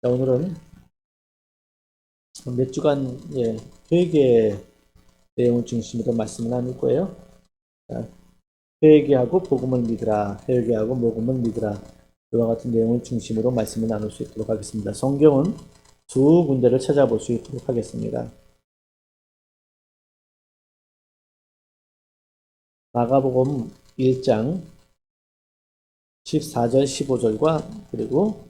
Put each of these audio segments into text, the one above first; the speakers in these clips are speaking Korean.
자, 오늘은 몇 주간 회개 내용을 중심으로 말씀을 나눌 거예요. 자, 회개하고 복음을 믿으라, 회개하고 복음을 믿으라. 이와 같은 내용을 중심으로 말씀을 나눌 수 있도록 하겠습니다. 성경은 두 군데를 찾아볼 수 있도록 하겠습니다. 마가복음 1장 14절 15절과 그리고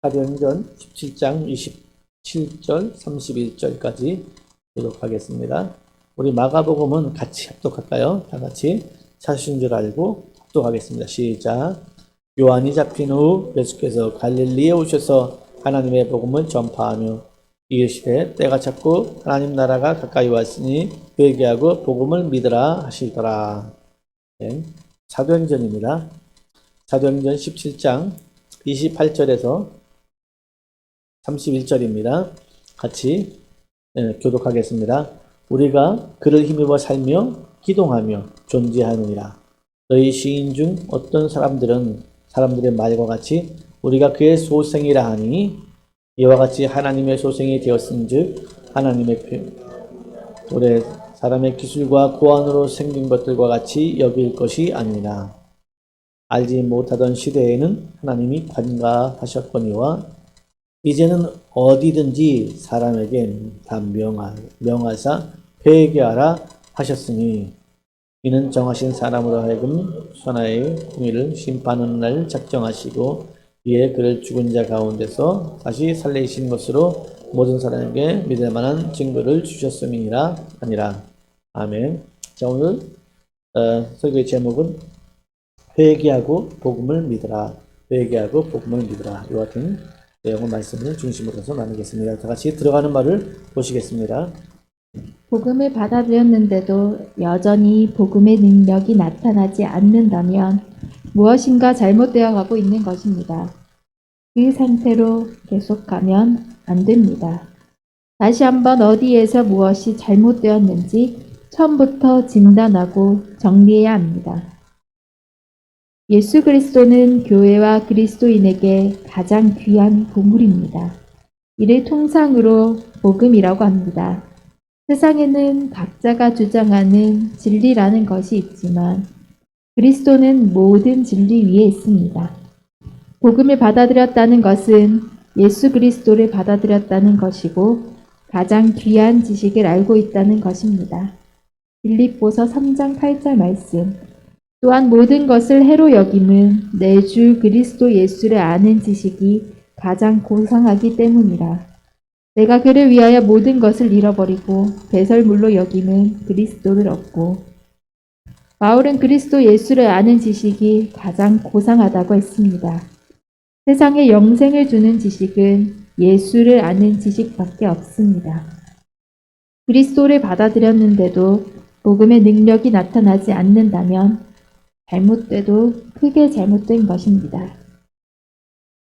사도행전 17장 27절 31절까지 교독하겠습니다. 우리 마가복음은 같이 합독할까요? 다 같이 찾으신 줄 알고 합독하겠습니다. 시작. 요한이 잡힌 후 예수께서 갈릴리에 오셔서 하나님의 복음을 전파하며 이르시되 때가 찼고 하나님 나라가 가까이 왔으니 회개하고 복음을 믿으라 하시더라. 네, 사도행전입니다. 사도행전 17장 28절에서 31절입니다. 같이 교독하겠습니다. 우리가 그를 힘입어 살며 기동하며 존재하느니라. 너희 시인 중 어떤 사람들의 말과 같이 우리가 그의 소생이라 하니 이와 같이 하나님의 소생이 되었은즉 하나님의 올해 사람의 기술과 고안으로 생긴 것들과 같이 여길 것이 아니라 알지 못하던 시대에는 하나님이 관가하셨거니와 이제는 어디든지 사람에게 다 명하사 회개하라 하셨으니 이는 정하신 사람으로 하여금 선하의 공의를 심판하는 날 작정하시고 이에 그를 죽은 자 가운데서 다시 살리신 것으로 모든 사람에게 믿을 만한 증거를 주셨음이니라 아니라. 아멘. 자, 오늘 설교의 제목은 회개하고 복음을 믿으라. 회개하고 복음을 믿으라. 이와 같은 내용의 말씀을 중심으로 해서 나누겠습니다. 다 같이 들어가는 말을 보시겠습니다. 복음을 받아들였는데도 여전히 복음의 능력이 나타나지 않는다면 무엇인가 잘못되어 가고 있는 것입니다. 그 상태로 계속가면 안 됩니다. 다시 한번 어디에서 무엇이 잘못되었는지 처음부터 진단하고 정리해야 합니다. 예수 그리스도는 교회와 그리스도인에게 가장 귀한 보물입니다. 이를 통상으로 복음이라고 합니다. 세상에는 각자가 주장하는 진리라는 것이 있지만 그리스도는 모든 진리 위에 있습니다. 복음을 받아들였다는 것은 예수 그리스도를 받아들였다는 것이고 가장 귀한 지식을 알고 있다는 것입니다. 빌립보서 3장 8절 말씀. 또한 모든 것을 해로 여김은 내 주 그리스도 예수를 아는 지식이 가장 고상하기 때문이라. 내가 그를 위하여 모든 것을 잃어버리고 배설물로 여김은 그리스도를 얻고. 바울은 그리스도 예수를 아는 지식이 가장 고상하다고 했습니다. 세상에 영생을 주는 지식은 예수를 아는 지식밖에 없습니다. 그리스도를 받아들였는데도 복음의 능력이 나타나지 않는다면 잘못돼도 크게 잘못된 것입니다.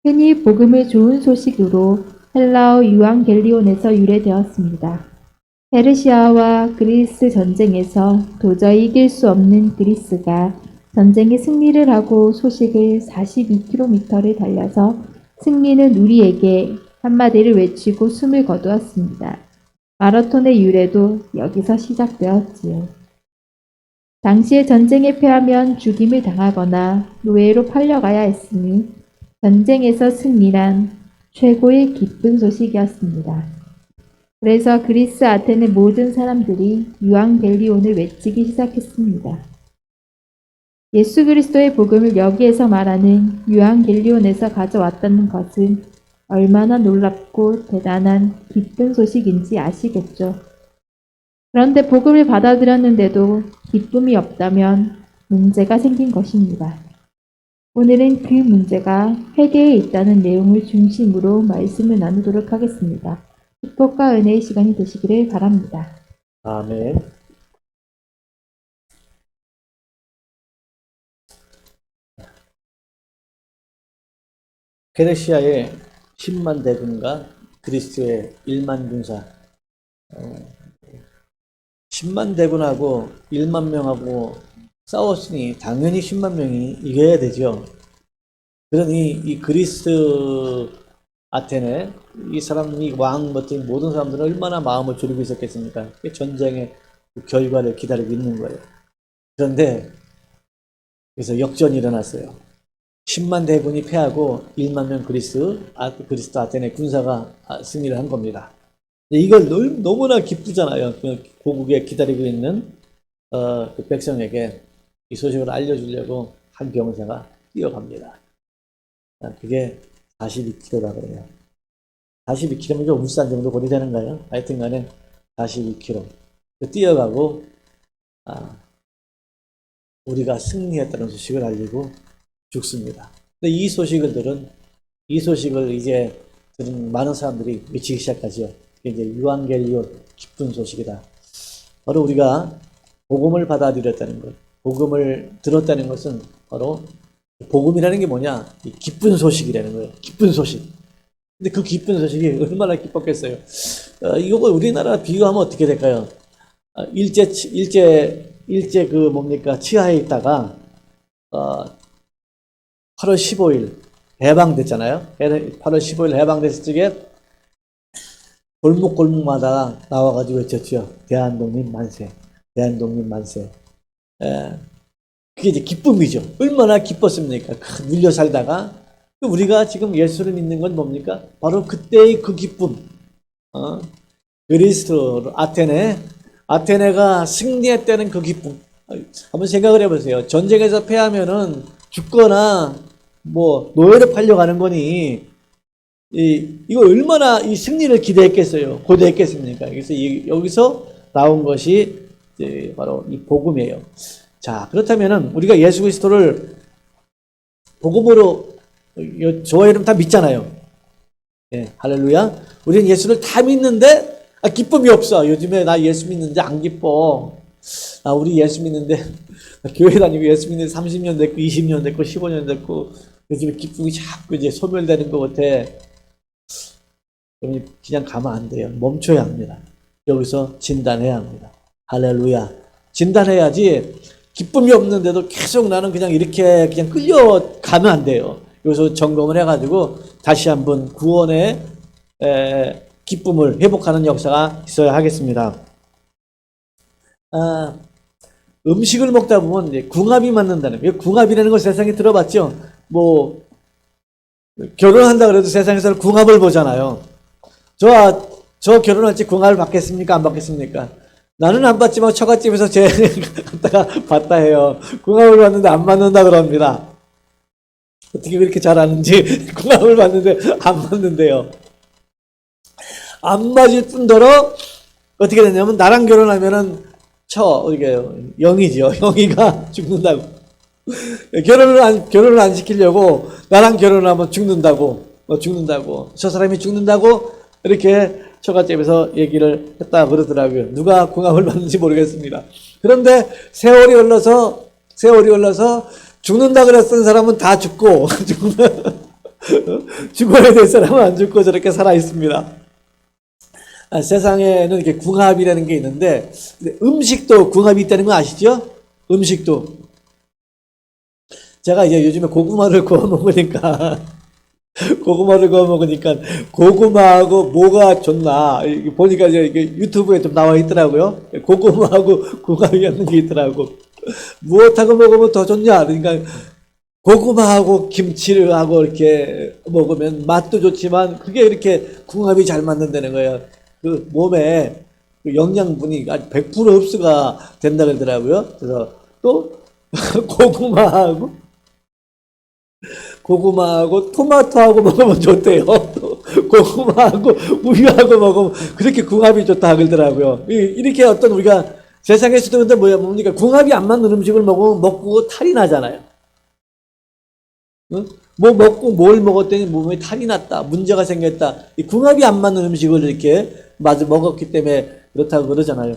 흔히 복음을 좋은 소식으로 헬라어 유앙겔리온에서 유래되었습니다. 페르시아와 그리스 전쟁에서 도저히 이길 수 없는 그리스가 전쟁에 승리를 하고 소식을 42km를 달려서 승리는 우리에게 한마디를 외치고 숨을 거두었습니다. 마라톤의 유래도 여기서 시작되었지요. 당시에 전쟁에 패하면 죽임을 당하거나 노예로 팔려가야 했으니 전쟁에서 승리란 최고의 기쁜 소식이었습니다. 그래서 그리스 아테네 모든 사람들이 유앙겔리온을 외치기 시작했습니다. 예수 그리스도의 복음을 여기에서 말하는 유앙겔리온에서 가져왔다는 것은 얼마나 놀랍고 대단한 기쁜 소식인지 아시겠죠? 그런데 복음을 받아들였는데도 기쁨이 없다면 문제가 생긴 것입니다. 오늘은 그 문제가 회개에 있다는 내용을 중심으로 말씀을 나누도록 하겠습니다. 축복과 은혜의 시간이 되시기를 바랍니다. 아멘. 페르시아의 10만 대군과 그리스의 1만 군사, 10만 대군하고 1만 명하고 싸웠으니 당연히 10만 명이 이겨야 되죠. 그러니 이 그리스 아테네 이 사람이 왕 같은 모든 사람들은 얼마나 마음을 졸이고 있었겠습니까? 전쟁의 그 결과를 기다리고 있는 거예요. 그런데 그래서 역전이 일어났어요. 10만 대군이 패하고 1만 명 그리스도 아테네 군사가 승리를 한 겁니다. 이걸 너무나 기쁘잖아요. 그 고국에 기다리고 있는 그 백성에게 이 소식을 알려주려고 한 병사가 뛰어갑니다. 그게 42km라 그래요. 42km면 울산 정도 거리 되는가요? 하여튼 간에 42km. 뛰어가고, 우리가 승리했다는 소식을 알리고 죽습니다. 근데 이 소식을 이제 들은 많은 사람들이 외치기 시작하죠. 이게 이제 유앙겔리온, 기쁜 소식이다. 바로 우리가 복음을 받아들였다는 것, 복음을 들었다는 것은 바로 복음이라는 게 뭐냐? 이 기쁜 소식이라는 거예요. 기쁜 소식. 근데 그 기쁜 소식이 얼마나 기뻤겠어요. 이거 우리나라 비교하면 어떻게 될까요? 일제 그 뭡니까? 치하에 있다가 8월 15일 해방됐잖아요. 8월 15일 해방됐을 적에 골목골목마다 나와가지고 외쳤죠. 대한독립 만세. 대한독립 만세. 그게 이제 기쁨이죠. 얼마나 기뻤습니까? 밀려 살다가 우리가 지금 예수를 믿는 건 뭡니까? 바로 그때의 그 기쁨. 그리스도 아테네가 승리했다는 그 기쁨. 한번 생각을 해보세요. 전쟁에서 패하면은 죽거나 뭐 노예로 팔려가는 거니 이거 얼마나 이 승리를 기대했겠어요. 고대했겠습니까? 그래서 여기서 나온 것이 이제 바로 이 복음이에요. 자, 그렇다면은 우리가 예수 그리스도를 복음으로 저와 여러분 다 믿잖아요. 예, 할렐루야. 우리는 예수를 다 믿는데 기쁨이 없어. 요즘에 나 예수 믿는데 안 기뻐. 우리 예수 믿는데 교회 다니고 예수 믿는데 30년 됐고 20년 됐고 15년 됐고 요즘에 기쁨이 자꾸 이제 소멸되는 것 같아. 그냥 가면 안 돼요. 멈춰야 합니다. 여기서 진단해야 합니다. 할렐루야. 진단해야지 기쁨이 없는데도 계속 나는 그냥 이렇게 그냥 끌려가면 안 돼요. 여기서 점검을 해가지고 다시 한번 구원의 기쁨을 회복하는 역사가 있어야 하겠습니다. 음식을 먹다 보면 이제 궁합이 맞는다는 거예요. 궁합이라는 걸 세상에 들어봤죠? 뭐 결혼한다 그래도 세상에서는 궁합을 보잖아요. 저 결혼할 때 궁합을 받겠습니까? 안 받겠습니까? 나는 안 받지만 처갓집에서 제 갖다가 봤다 해요. 궁합을 봤는데 안 맞는다 그럽니다. 어떻게 그렇게 잘 아는지 궁합을 봤는데 안 맞는데요. 안 맞을 뿐더러 어떻게 되냐면 나랑 결혼하면은 이게 영이죠. 영이가 죽는다고. 결혼을 안 시키려고 나랑 결혼하면 죽는다고. 저 사람이 죽는다고 이렇게 처갓집에서 얘기를 했다 그러더라고요. 누가 궁합을 받는지 모르겠습니다. 그런데 세월이 흘러서 죽는다 그랬던 사람은 다 죽고 죽어야 될 사람은 안 죽고 저렇게 살아 있습니다. 세상에는 이렇게 궁합이라는 게 있는데 음식도 궁합이 있다는 거 아시죠? 음식도 제가 이제 요즘에 고구마를 구워 먹으니까 고구마하고 뭐가 좋나 보니까 이제 유튜브에 좀 나와 있더라고요. 고구마하고 궁합이 있는 게 있더라고. 무엇하고 먹으면 더 좋냐? 그러니까 고구마하고 김치를 하고 이렇게 먹으면 맛도 좋지만 그게 이렇게 궁합이 잘 맞는다는 거예요. 그 몸에 그 영양분이 아주 100% 흡수가 된다 그러더라고요. 그래서 또 고구마하고 토마토하고 먹으면 좋대요. 또 고구마하고 우유하고 먹으면 그렇게 궁합이 좋다 그러더라고요. 이렇게 어떤 우리가 세상에서도 근데 뭡니까? 궁합이 안 맞는 음식을 먹고 탈이 나잖아요. 응? 뭐 먹고 뭘 먹었더니 몸에 탈이 났다. 문제가 생겼다. 이 궁합이 안 맞는 음식을 이렇게 먹었기 때문에 그렇다고 그러잖아요.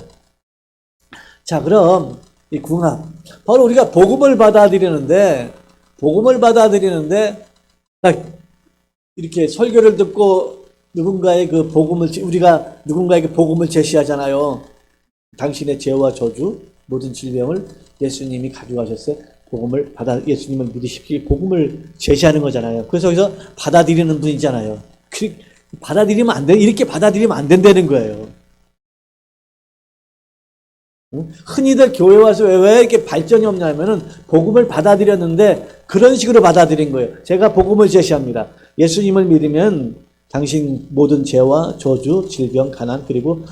자, 그럼 이 궁합. 바로 우리가 복음을 받아들이는데 이렇게 설교를 듣고 우리가 누군가에게 복음을 제시하잖아요. 당신의 죄와 저주, 모든 질병을 예수님이 가져가셨어요. 예수님을 믿으십시오. 복음을 제시하는 거잖아요. 그래서 여기서 받아들이는 분이잖아요. 받아들이면 안 돼. 이렇게 받아들이면 안 된다는 거예요. 흔히들 교회 와서 왜 이렇게 발전이 없냐면은 복음을 받아들였는데 그런 식으로 받아들인 거예요. 제가 복음을 제시합니다. 예수님을 믿으면 당신 모든 죄와 저주, 질병, 가난 그리고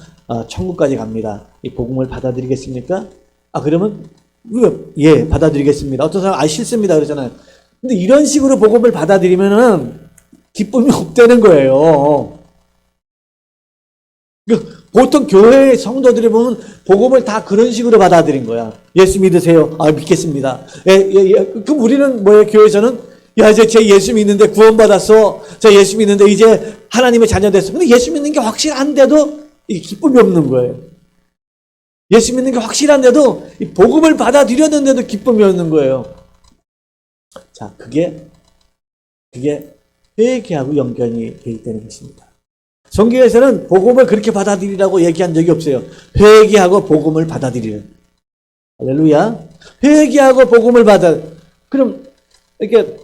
천국까지 갑니다. 이 복음을 받아들이겠습니까? 그러면 예, 받아들이겠습니다. 어떤 사람 싫습니다 그러잖아요. 근데 이런 식으로 복음을 받아들이면은 기쁨이 없다는 거예요. 보통 교회 성도들이 보면 복음을 다 그런 식으로 받아들인 거야. 예수 믿으세요. 믿겠습니다. 그럼 우리는 뭐예요? 교회에서는 이제 제 예수 믿는데 구원받았어. 저 예수 믿는데 이제 하나님의 자녀 됐어. 근데 예수 믿는 게 확실한데도 이 기쁨이 없는 거예요. 예수 믿는 게 확실한데도 이 복음을 받아들였는데도 기쁨이 없는 거예요. 자, 그게 회개하고 연관이 되어 있다는 것입니다. 성경에서는 복음을 그렇게 받아들이라고 얘기한 적이 없어요. 회개하고 복음을 받아들이는. 할렐루야. 회개하고 복음을 그럼 이렇게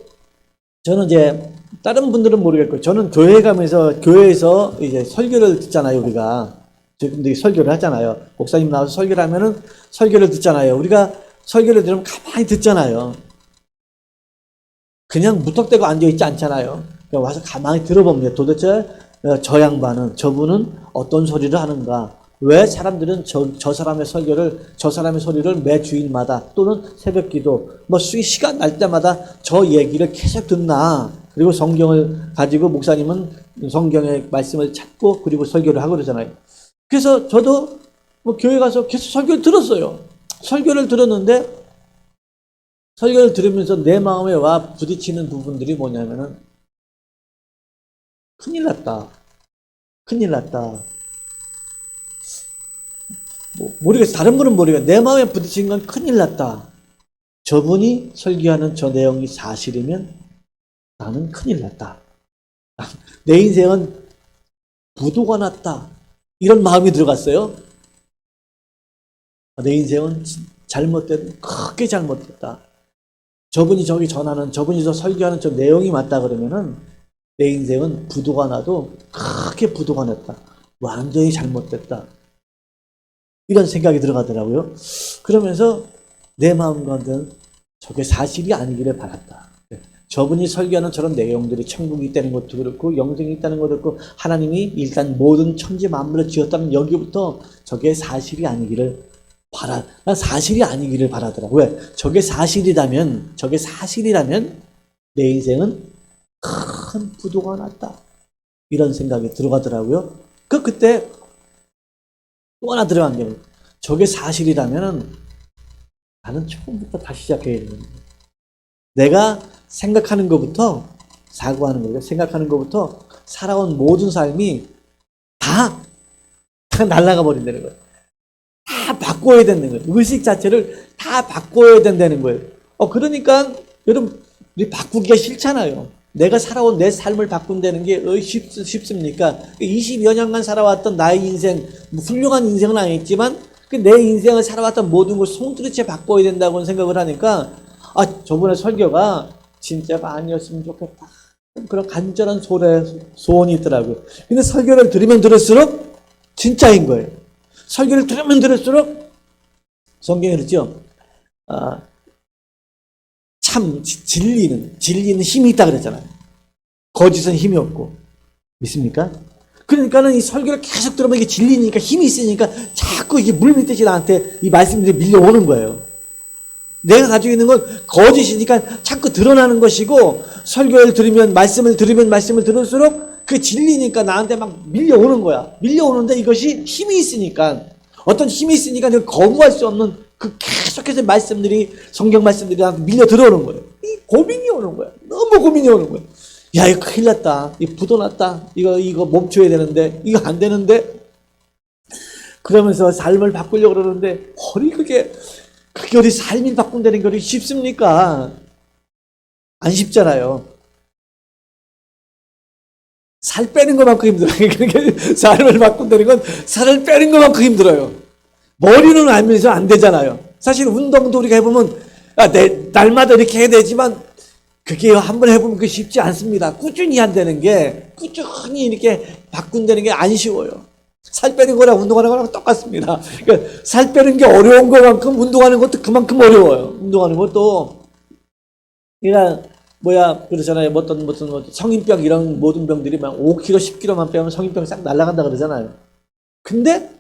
저는 이제 다른 분들은 모르겠고 저는 교회 가면서 교회에서 이제 설교를 듣잖아요. 우리가 지금 설교를 하잖아요. 목사님 나와서 설교를 하면은 설교를 듣잖아요. 우리가 설교를 들으면 가만히 듣잖아요. 그냥 무턱대고 앉아있지 않잖아요. 그냥 와서 가만히 들어봅니다. 도대체 저 양반은, 저분은 어떤 소리를 하는가? 왜 사람들은 저 사람의 저 사람의 소리를 매 주일마다 또는 새벽 기도, 시간 날 때마다 저 얘기를 계속 듣나? 그리고 성경을 가지고 목사님은 성경의 말씀을 찾고 그리고 설교를 하고 그러잖아요. 그래서 저도 교회 가서 계속 설교를 들었어요. 설교를 들었는데 설교를 들으면서 내 마음에 와 부딪히는 부분들이 뭐냐면은 큰일 났다. 모르겠어. 다른 분은 모르겠어. 내 마음에 부딪힌 건 큰일 났다. 저분이 설교하는 저 내용이 사실이면 나는 큰일 났다. 내 인생은 부도가 났다. 이런 마음이 들어갔어요. 내 인생은 크게 잘못됐다. 저분이 저기 전하는, 저분이 저 설교하는 저 내용이 맞다 그러면은 내 인생은 부도가 나도 크게 부도가 났다. 완전히 잘못됐다. 이런 생각이 들어가더라고요. 그러면서 내 마음 가운데는 저게 사실이 아니기를 바랐다. 저분이 설교하는 저런 내용들이 천국이 있다는 것도 그렇고 영생이 있다는 것도 그렇고 하나님이 일단 모든 천지 만물을 지었다는 여기부터 저게 사실이 아니기를 난 사실이 아니기를 바라더라고요. 왜? 저게 사실이라면 내 인생은 큰 부도가 났다. 이런 생각이 들어가더라고요. 그때 또 하나 들어간 게 저게 사실이라면 나는 처음부터 다시 시작해야 되는 거예요. 내가 생각하는 것부터 사고하는 거예요. 생각하는 것부터 살아온 모든 삶이 다 날아가 버린다는 거예요. 다 바꿔야 된다는 거예요. 의식 자체를 다 바꿔야 된다는 거예요. 그러니까 여러분 우리 바꾸기가 싫잖아요. 내가 살아온 내 삶을 바꾼다는 게 쉽습니까? 20여 년간 살아왔던 나의 인생, 훌륭한 인생은 아니었지만 내 인생을 살아왔던 모든 걸 송두리째 바꿔야 된다고 생각을 하니까 저번에 설교가 진짜가 아니었으면 좋겠다. 그런 간절한 소원이 있더라고요. 근데 설교를 들으면 들을수록 진짜인 거예요. 설교를 들으면 들을수록 성경에 그랬죠. 참 진리는 힘이 있다 그랬잖아요. 거짓은 힘이 없고. 믿습니까? 그러니까는 이 설교를 계속 들으면 이게 진리니까 힘이 있으니까 자꾸 이게 물 밑듯이 나한테 이 말씀들이 밀려오는 거예요. 내가 가지고 있는 건 거짓이니까 자꾸 드러나는 것이고 설교를 들으면 말씀을 들을수록 그 진리니까 나한테 막 밀려오는 거야. 밀려오는데 이것이 힘이 있으니까 어떤 힘이 있으니까 내가 거부할 수 없는 그 계속해서 성경 말씀들이 나한테 밀려 들어오는 거예요. 이 고민이 오는 거야. 너무 고민이 오는 거야. 야, 이거 큰일 났다. 이 부도 났다. 이거 멈춰야 되는데 이거 안 되는데 그러면서 삶을 바꾸려고 그러는데 그게 우리 삶을 바꾼다는 게 쉽습니까? 안 쉽잖아요. 살 빼는 것만큼 힘들어요. 삶을 바꾼다는 건 살을 빼는 것만큼 힘들어요. 머리는 알면서 안 되잖아요. 사실 운동도 우리가 해보면 날마다 이렇게 해야 되지만 그게 한번 해보면 그게 쉽지 않습니다. 꾸준히 한다는 게, 꾸준히 이렇게 바꾼다는 게 안 쉬워요. 살 빼는 거랑 운동하는 거랑 똑같습니다. 그러니까 살 빼는 게 어려운 것만큼 운동하는 것도 그만큼 어려워요. 운동하는 것도. 그러니까 그러잖아요. 어떤 성인병 이런 모든 병들이 막 5kg, 10kg만 빼면 성인병 싹 날아간다 그러잖아요. 근데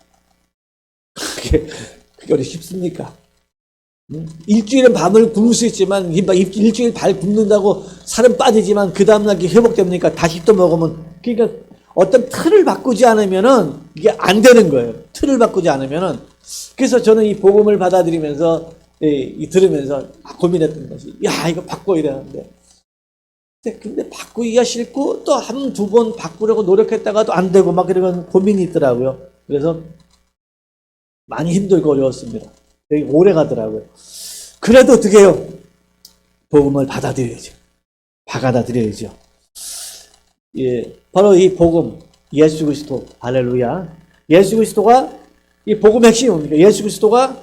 그게 어디 쉽습니까? 일주일은 밤을 굶을 수 있지만 일주일 발 굶는다고 살은 빠지지만 그 다음날 회복됩니까? 다시 또 먹으면 그러니까 어떤 틀을 바꾸지 않으면은 이게 안 되는 거예요. 틀을 바꾸지 않으면은. 그래서 저는 이 복음을 받아들이면서 들으면서 고민했던 것이 이거 바꿔야 되는데 근데 바꾸기가 싫고 또 한 두 번 바꾸려고 노력했다가도 안 되고 막 이런 고민이 있더라고요. 그래서 많이 힘들고 어려웠습니다. 되게 오래 가더라고요. 그래도 어떻게 해요? 복음을 받아들여야죠. 받아들여야죠. 예, 바로 이 복음, 예수 그리스도, 할렐루야. 예수 그리스도가 이 복음의 핵심입니다. 예수 그리스도가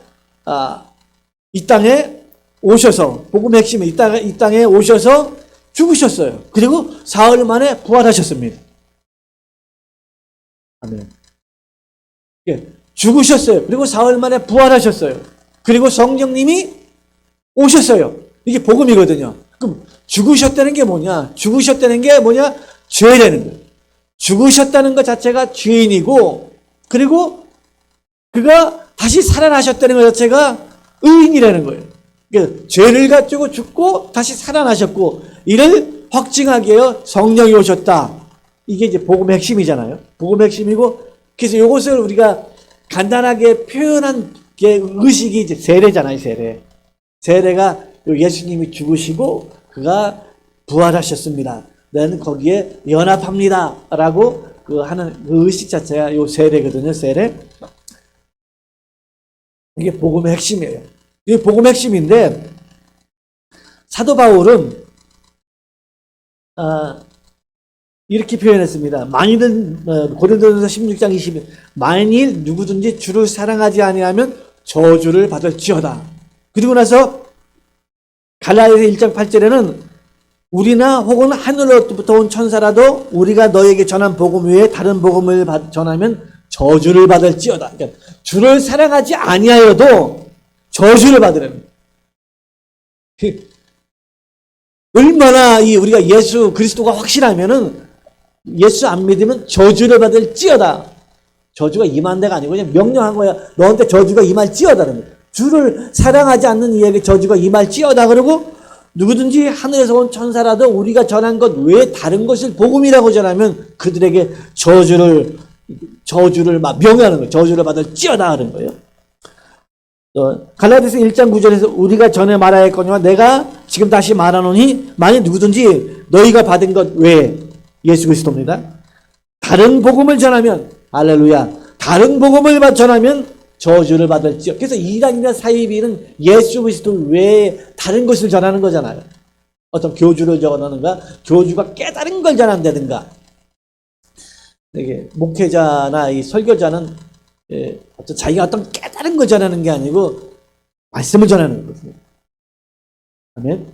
이 땅에 오셔서 복음의 핵심은 이 땅에 오셔서 죽으셨어요. 그리고 사흘 만에 부활하셨습니다. 아멘. 예, 죽으셨어요. 그리고 사흘 만에 부활하셨어요. 그리고 성령님이 오셨어요. 이게 복음이거든요. 그럼 죽으셨다는 게 뭐냐? 죽으셨다는 게 뭐냐? 죄라는 거예요. 죽으셨다는 것 자체가 죄인이고, 그리고 그가 다시 살아나셨다는 것 자체가 의인이라는 거예요. 그러니까 죄를 가지고 죽고 다시 살아나셨고, 이를 확증하게 하여 성령이 오셨다. 이게 이제 복음의 핵심이잖아요. 복음의 핵심이고, 그래서 이것을 우리가 간단하게 표현한 게 의식이 이제 세례잖아요, 세례. 세례가 예수님이 죽으시고 그가 부활하셨습니다. 나는 거기에 연합합니다. 라고 하는 그 의식 자체가 요 세례거든요, 세례. 이게 복음의 핵심이에요. 이게 복음의 핵심인데, 사도 바울은, 이렇게 표현했습니다. 만일은, 고린도전서 16장 20일, 만일 누구든지 주를 사랑하지 아니하면 저주를 받을지어다. 그리고 나서 갈라디아서 1장 8절에는 우리나 혹은 하늘로부터 온 천사라도 우리가 너에게 전한 복음 외에 다른 복음을 전하면 저주를 받을지어다. 그러니까 주를 사랑하지 아니하여도 저주를 받으랍니다. 얼마나 우리가 예수 그리스도가 확실하면은 예수 안 믿으면 저주를 받을지어다. 저주가 임한 데가 아니고 그냥 명령한 거야. 너한테 저주가 임할지어다는 거예요. 주를 사랑하지 않는 이에게 저주가 임할지어다. 그러고 누구든지 하늘에서 온 천사라도 우리가 전한 것 외에 다른 것을 복음이라고 전하면 그들에게 저주를 막 명하는 거예요. 저주를 받을지어다 하는 거예요. 갈라디아서 1장 9절에서 우리가 전에 말하였거니와 내가 지금 다시 말하노니 만일 누구든지 너희가 받은 것 외에 예수 그리스도입니다. 다른 복음을 전하면 할렐루야. 다른 복음을 전하면 저주를 받을지어. 그래서 이단이나 사이비는 예수 그리스도 외에 다른 것을 전하는 거잖아요. 어떤 교주를 전하는가, 교주가 깨달은 걸 전한다든가. 이게 목회자나 이 설교자는 어떤 자기가 어떤 깨달은 걸 전하는 게 아니고 말씀을 전하는 거거든요. 아멘.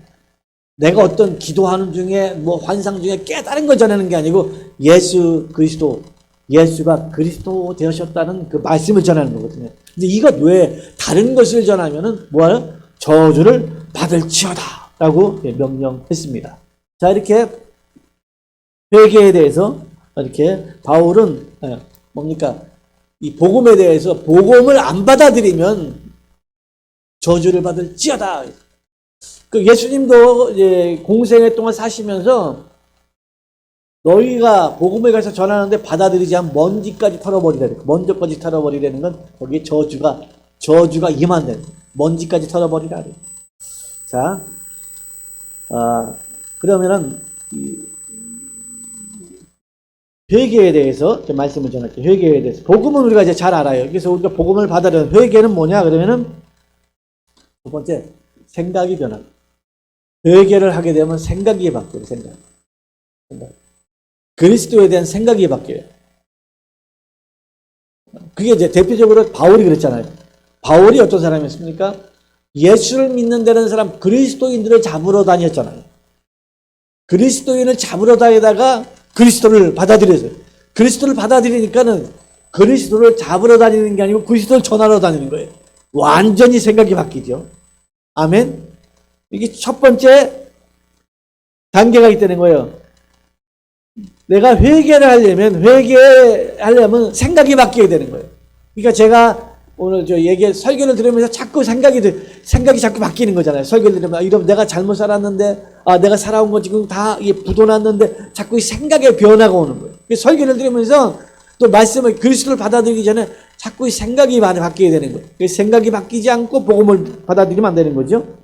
내가 어떤 기도하는 중에 환상 중에 깨달은 걸 전하는 게 아니고 예수 그리스도, 예수가 그리스도 되셨다는 그 말씀을 전하는 거거든요. 근데 이것 외에 다른 것을 전하면은 뭐예요? 저주를 받을지어다 라고 명령했습니다. 자, 이렇게 회개에 대해서 이렇게 바울은 뭡니까? 이 복음에 대해서 복음을 안 받아들이면 저주를 받을지어다. 그 예수님도 이제 공생애 동안 사시면서 너희가 복음에 가서 전하는데 받아들이지 않으면 먼지까지 털어버리라는, 먼저까지 털어버리라는 건 거기에 저주가 임한다는, 먼지까지 털어버리라. 자, 그러면은 회개에 대해서 말씀을 전할게요. 회개에 대해서. 복음은 우리가 이제 잘 알아요. 그래서 우리가 복음을 받아들이는 회개는 뭐냐? 그러면은 첫 번째, 생각이 변합니다. 회개를 하게 되면 생각이 바뀌어요. 생각. 그리스도에 대한 생각이 바뀌어요. 그게 이제 대표적으로 바울이 그랬잖아요. 바울이 어떤 사람이었습니까? 예수를 믿는다는 사람, 그리스도인들을 잡으러 다녔잖아요. 그리스도인을 잡으러 다니다가 그리스도를 받아들여서 그리스도를 받아들이니까는 그리스도를 잡으러 다니는 게 아니고 그리스도를 전하러 다니는 거예요. 완전히 생각이 바뀌죠. 아멘. 이게 첫 번째 단계가 있다는 거예요. 내가 회개하려면 생각이 바뀌어야 되는 거예요. 그러니까 제가 오늘 설교를 들으면서 자꾸 생각이 자꾸 바뀌는 거잖아요. 설교를 들으면, 이러면 내가 잘못 살았는데, 내가 살아온 거 지금 다 부도났는데, 자꾸 이 생각의 변화가 오는 거예요. 설교를 들으면서 또 말씀을, 그리스도를 받아들이기 전에 자꾸 이 생각이 많이 바뀌어야 되는 거예요. 생각이 바뀌지 않고 복음을 받아들이면 안 되는 거죠.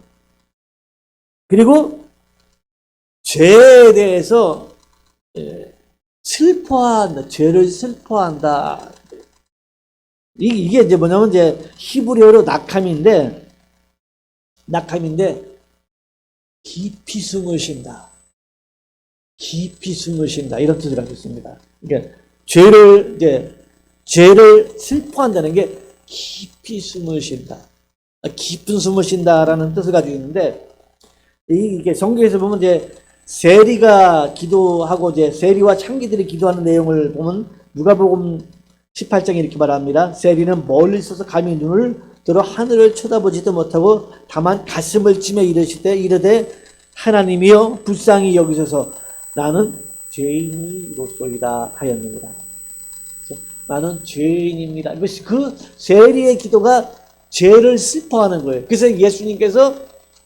그리고 죄에 대해서 슬퍼한다. 죄를 슬퍼한다. 이게 이제 뭐냐면 히브리어로 낙함인데 깊이 숨을 쉰다. 깊이 숨을 쉰다. 이런 뜻을 가지고 있습니다. 그러니까 죄를 슬퍼한다는 게 깊이 숨을 쉰다. 깊은 숨을 쉰다라는 뜻을 가지고 있는데, 이게 성경에서 보면 세리가 기도하고 세리와 창기들이 기도하는 내용을 보면 누가복음 18장에 이렇게 말합니다. 세리는 멀리 있어서 감히 눈을 들어 하늘을 쳐다보지도 못하고 다만 가슴을 치며 이르되 하나님이여 불쌍히 여기소서 나는 죄인으로소이다 하였느니라. 나는 죄인입니다. 그 세리의 기도가 죄를 슬퍼하는 거예요. 그래서 예수님께서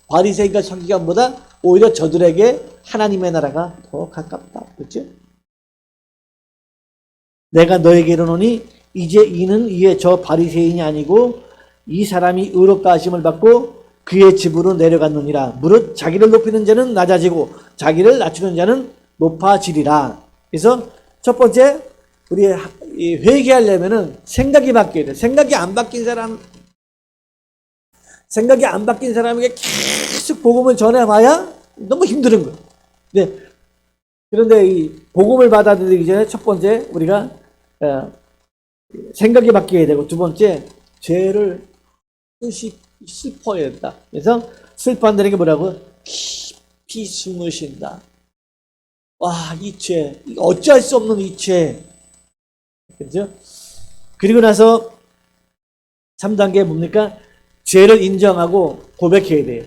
바리새인과 서기관보다 오히려 저들에게 하나님의 나라가 더 가깝다. 그렇죠? 내가 너에게 이르노니 이제 이는 이에 저 바리새인이 아니고 이 사람이 의롭다 하심을 받고 그의 집으로 내려갔느니라. 무릇 자기를 높이는 자는 낮아지고 자기를 낮추는 자는 높아지리라. 그래서 첫 번째, 우리 회개하려면은 생각이 바뀌어야 돼. 생각이 안 바뀐 사람에게 계속 복음을 전해봐야 너무 힘든 거예요. 네. 그런데 이 복음을 받아들이기 전에 첫 번째 우리가 생각이 바뀌어야 되고, 두 번째 죄를 슬퍼해야 된다. 그래서 슬퍼한다는 게 뭐라고? 깊이 숨을 쉰다. 와, 이 죄, 어찌할 수 없는 이 죄. 그렇죠? 그리고 나서 3단계 뭡니까? 죄를 인정하고 고백해야 돼요.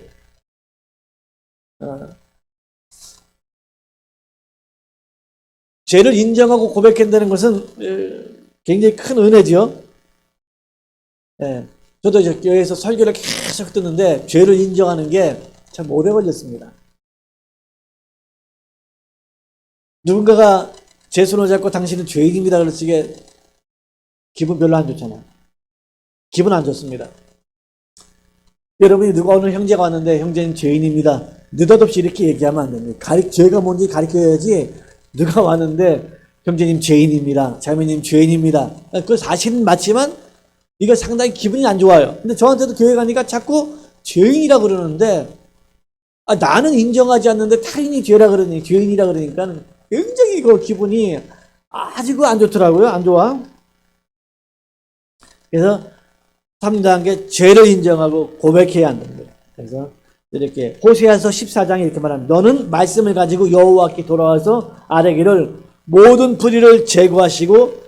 죄를 인정하고 고백한다는 것은 굉장히 큰 은혜죠. 예, 저도 이제 교회에서 설교를 계속 듣는데 죄를 인정하는 게 참 오래 걸렸습니다. 누군가가 제 손을 잡고 당신은 죄인입니다 그랬을 때 기분 별로 안 좋잖아요. 기분 안 좋습니다. 여러분이 누가 어느 형제가 왔는데 형제는 죄인입니다. 느닷없이 이렇게 얘기하면 안 됩니다. 죄가 뭔지 가르쳐야지. 누가 왔는데 형제님 죄인입니다. 자매님 죄인입니다. 그 사실은 맞지만 이거 상당히 기분이 안 좋아요. 근데 저한테도 교회 가니까 자꾸 죄인이라 그러는데, 나는 인정하지 않는데 타인이 죄인이라 그러니까 굉장히 그 기분이 아주 안 좋더라고요. 안 좋아. 그래서 3단계 죄를 인정하고 고백해야 한다는 거예요. 그래서 이렇게 호세아서 14장에 이렇게 말합니다. 너는 말씀을 가지고 여호와께 돌아와서 아뢰기를 모든 불의를 제거하시고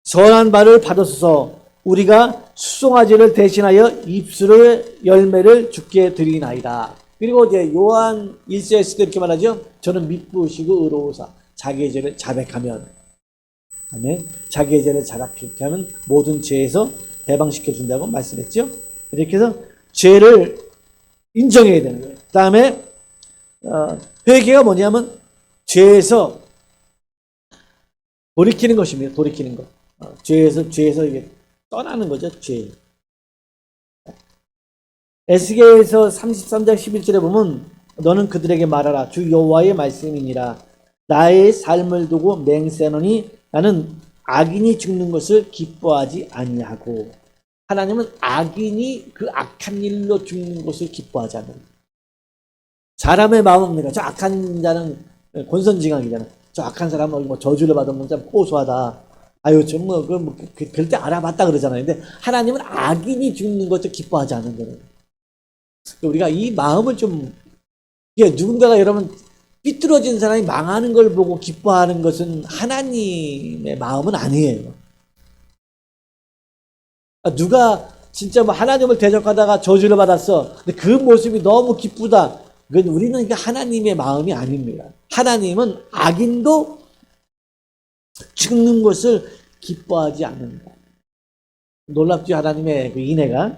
선한 바를 받으소서. 우리가 수송아지를 대신하여 입술의 열매를 주께 드리나이다. 그리고 이제 요한 1서에서도 이렇게 말하죠. 저는 미쁘시고 의로우사 자기의 죄를 자백하면, 아멘. 자기의 죄를 자백하면 모든 죄에서 해방시켜 준다고 말씀했죠. 이렇게 해서 죄를 인정해야 되는 거예요. 그 다음에 회개가 뭐냐면 죄에서 돌이키는 것입니다. 돌이키는 것. 죄에서 이게 떠나는 거죠. 죄. 에스겔서 33장 11절에 보면 너는 그들에게 말하라. 주 여호와의 말씀이니라. 나의 삶을 두고 맹세하노니 나는 악인이 죽는 것을 기뻐하지 아니하고. 하나님은 악인이 그 악한 일로 죽는 것을 기뻐하지 않는다. 사람의 마음입니다. 저 악한 자는 권선징악이잖아. 저 악한 사람은 뭐 저주를 받으면 참 고소하다. 아유, 그럴 때 알아봤다 그러잖아요. 근데 하나님은 악인이 죽는 것을 기뻐하지 않는 거예요. 우리가 이 마음을 좀, 누군가가 여러분 삐뚤어진 사람이 망하는 걸 보고 기뻐하는 것은 하나님의 마음은 아니에요. 누가 진짜 뭐 하나님을 대적하다가 저주를 받았어. 근데 그 모습이 너무 기쁘다. 그건 우리는 하나님의 마음이 아닙니다. 하나님은 악인도 죽는 것을 기뻐하지 않는다. 놀랍죠, 하나님의 그 인애가.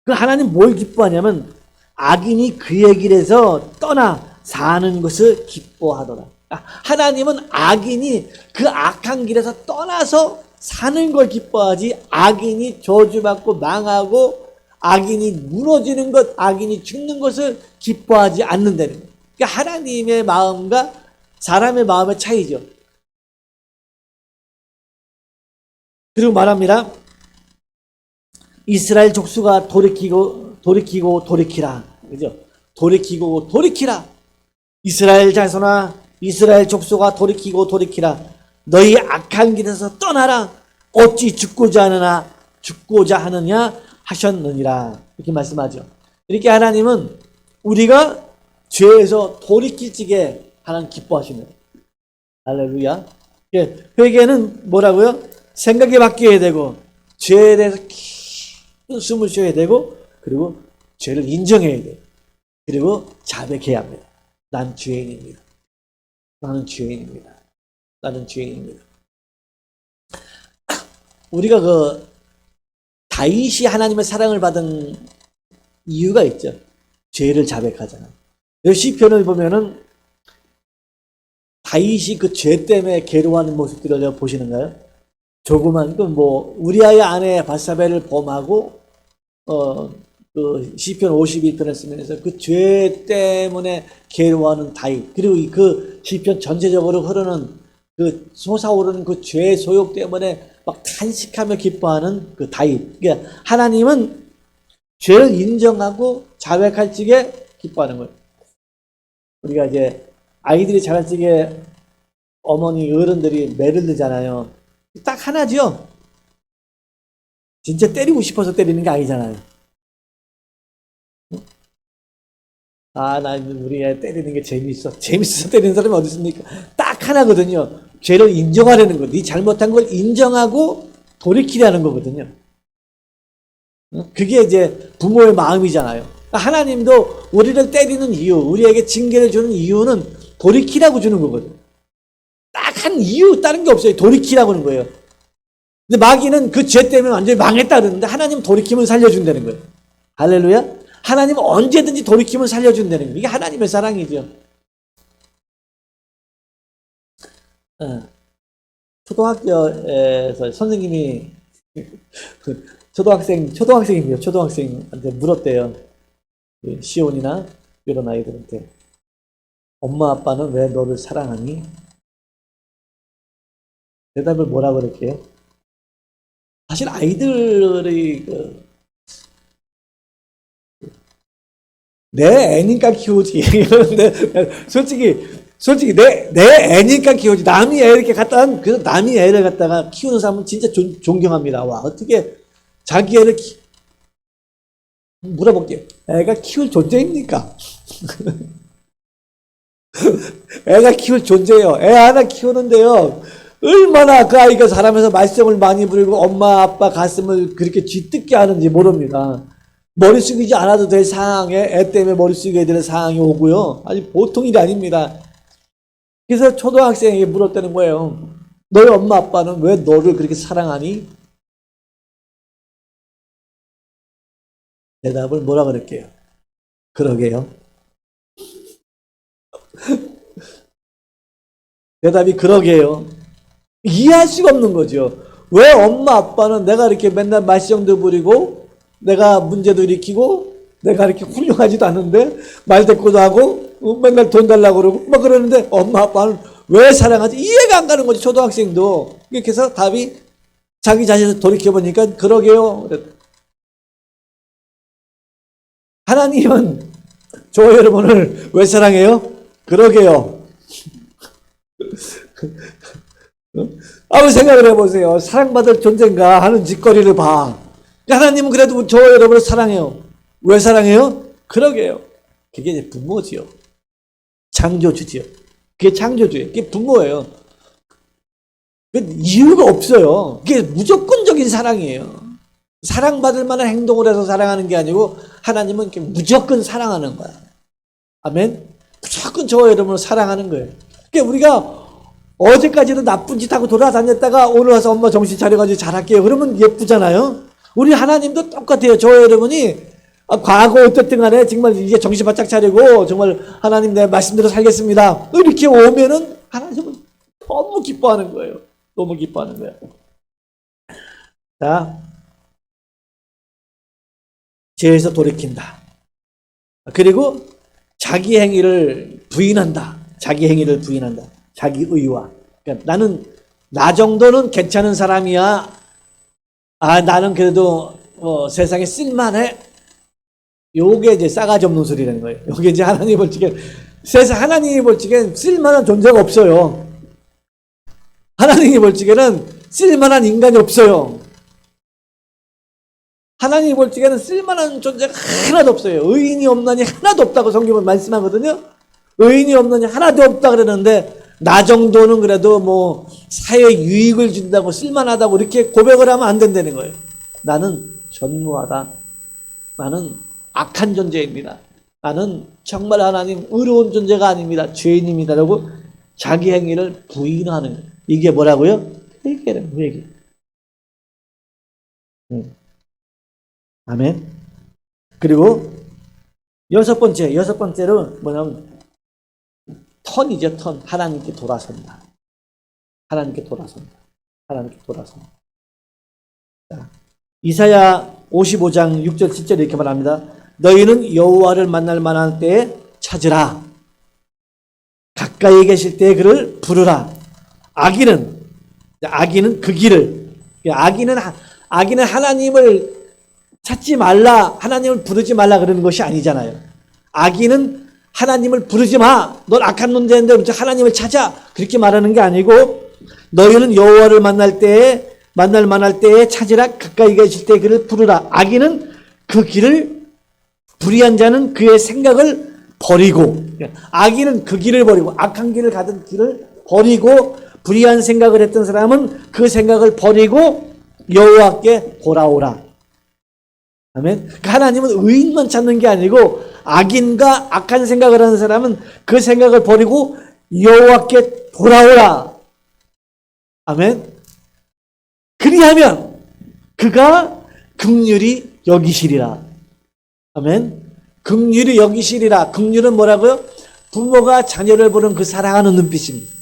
그 하나님 뭘 기뻐하냐면 악인이 그의 길에서 떠나 사는 것을 기뻐하더라. 하나님은 악인이 그 악한 길에서 떠나서 사는 걸 기뻐하지, 악인이 저주받고 망하고 악인이 무너지는 것, 악인이 죽는 것을 기뻐하지 않는다는 거예요. 그러니까 하나님의 마음과 사람의 마음의 차이죠. 그리고 말합니다. 이스라엘 족수가 돌이키라. 그죠? 돌이키라. 이스라엘 자손아, 이스라엘 족수가 돌이키라. 너희 악한 길에서 떠나라. 어찌 죽고자 하느냐 하셨느니라. 이렇게 말씀하죠. 이렇게 하나님은 우리가 죄에서 돌이킬 적에 하나님 기뻐하시는. 할렐루야. 회개는 뭐라고요? 생각이 바뀌어야 되고, 죄에 대해서 깊은 숨을 쉬어야 되고, 그리고 죄를 인정해야 돼요. 그리고 자백해야 합니다. 난 죄인입니다. 나는 죄인입니다. 우리가 다윗이 하나님의 사랑을 받은 이유가 있죠. 죄를 자백하잖아요. 시편을 보면은 다윗이 그 죄 때문에 괴로워하는 모습들을 보시는가요? 조그만 우리아의 아내 바사베를 범하고 그 시편 52편을 쓰면서 그 죄 때문에 괴로워하는 다윗, 그리고 그 시편 전체적으로 흐르는 그 솟아오르는 그 죄의 소욕 때문에 막 탄식하며 기뻐하는 그 다윗. 그러니까 하나님은 죄를 인정하고 자백할 적에 기뻐하는 거예요. 우리가 이제 아이들이 자랄 적에 어머니 어른들이 매를 들잖아요. 딱 하나죠. 진짜 때리고 싶어서 때리는 게 아니잖아요. 나 우리 애 때리는 게 재밌어서 때리는 사람이 어디 있습니까? 딱 하나거든요. 죄를 인정하려는 거. 네 잘못한 걸 인정하고 돌이키려는 거거든요. 그게 이제 부모의 마음이잖아요. 하나님도 우리를 때리는 이유, 우리에게 징계를 주는 이유는 돌이키라고 주는 거거든요. 딱 한 이유, 다른 게 없어요. 돌이키라고 하는 거예요. 근데 마귀는 그 죄 때문에 완전히 망했다 그러는데 하나님 돌이키면 살려준다는 거예요. 할렐루야. 하나님은 언제든지 돌이키면 살려준다는 거예요. 이게 하나님의 사랑이죠. 초등학교에서 선생님이 초등학생한테 물었대요. 시온이나 이런 아이들한테, 엄마 아빠는 왜 너를 사랑하니? 대답을 뭐라 그럴게요? 사실 아이들이 내 애니까 키우지. 이러는데 솔직히 내 애니까 키우지. 남이 애 이렇게 그래서 남이 애를 갖다가 키우는 사람은 진짜 존경합니다. 와, 어떻게 자기 애를 물어볼게요. 애가 키울 존재입니까? 애가 키울 존재예요. 애 하나 키우는데요. 얼마나 그 아이가 자라면서 말썽을 많이 부리고 엄마 아빠 가슴을 그렇게 쥐뜯게 하는지 모릅니다. 머리 숙이지 않아도 될 상황에 애 때문에 머리 숙여야 될 상황이 오고요. 아니 보통 일이 아닙니다. 그래서 초등학생에게 물었다는 거예요. 너희 엄마 아빠는 왜 너를 그렇게 사랑하니? 대답을 뭐라 그럴게요? 그러게요. 대답이 그러게요. 이해할 수가 없는 거죠. 왜 엄마 아빠는 내가 이렇게 맨날 말썽도 부리고 내가 문제도 일으키고 내가 이렇게 훌륭하지도 않은데 말대꾸도 하고 맨날 돈 달라고 그러고 막 그러는데 엄마 아빠는 왜 사랑하지? 이해가 안 가는 거지. 초등학생도. 이렇게 해서 답이 자기 자신을 돌이켜보니까 그러게요. 하나님은 저 여러분을 왜 사랑해요? 그러게요. 아무 생각을 해보세요. 사랑받을 존재인가 하는 짓거리를 봐. 하나님은 그래도 저 여러분을 사랑해요. 왜 사랑해요? 그러게요. 그게 이제 부모지요. 창조주지요. 그게 창조주예요. 그게 부모예요. 그 이유가 없어요. 그게 무조건적인 사랑이에요. 사랑받을 만한 행동을 해서 사랑하는 게 아니고 하나님은 이렇게 무조건 사랑하는 거야. 아멘. 무조건 저와 여러분을 사랑하는 거예요. 그러니까 우리가 어제까지는 나쁜 짓 하고 돌아다녔다가 오늘 와서 엄마 정신 차려가지고 잘할게요. 그러면 예쁘잖아요. 우리 하나님도 똑같아요. 저와 여러분이 과거 어떻든 간에 정말 이제 정신 바짝 차리고 정말 하나님 내 말씀대로 살겠습니다. 이렇게 오면은 하나님은 너무 기뻐하는 거예요. 너무 기뻐하는 거예요. 자, 죄에서 돌이킨다. 그리고 자기 행위를 부인한다. 자기 행위를 부인한다. 자기 의와. 그러니까 나는 나 정도는 괜찮은 사람이야. 나는 그래도 세상에 쓸만해. 요게 이제 싸가지 없는 소리라는 거예요. 요게 이제 하나님이 볼 적엔 세상 하나님이 볼 적엔 쓸만한 존재가 없어요. 하나님이 볼 적에는 쓸만한 인간이 없어요. 하나님이 볼 적에는 쓸만한 존재가 하나도 없어요. 의인이 없나니 하나도 없다고 성경은 말씀하거든요. 의인이 없나니 하나도 없다 그러는데 나 정도는 그래도 뭐 사회에 유익을 준다고 쓸만하다고 이렇게 고백을 하면 안 된다는 거예요. 나는 전무하다. 나는 악한 존재입니다. 나는 정말 하나님 의로운 존재가 아닙니다. 죄인입니다라고 자기 행위를 부인하는 거예요. 이게 뭐라고요? 회개는 회개. 아멘. 그리고 여섯 번째로 뭐냐면 턴이죠, 턴. 하나님께 돌아선다. 하나님께 돌아선다. 하나님께 돌아선다. 자, 이사야 55장 6절 7절 이렇게 말합니다. 너희는 여호와를 만날 만한 때에 찾으라. 가까이 계실 때에 그를 부르라. 악인은 그 길을, 악인은 하나님을 찾지 말라, 하나님을 부르지 말라 그러는 것이 아니잖아요. 악인은 하나님을 부르지 마. 넌 악한 존재인데 하나님을 찾아. 그렇게 말하는 게 아니고 너희는 여호와를 만날 만할 때에 찾으라. 가까이 계실 때에 그를 부르라. 악인은 그 길을, 불의한 자는 그의 생각을 버리고, 악인은 그 길을 버리고, 악한 길을 가던 길을 버리고, 불의한 생각을 했던 사람은 그 생각을 버리고 여호와께 돌아오라. 아멘. 하나님은 의인만 찾는 게 아니고 악인과 악한 생각을 하는 사람은 그 생각을 버리고 여호와께 돌아오라. 아멘. 그리하면 그가 긍휼히 여기시리라. 아멘. 긍휼히 여기시리라. 긍휼은 뭐라고요? 부모가 자녀를 보는 그 사랑하는 눈빛입니다.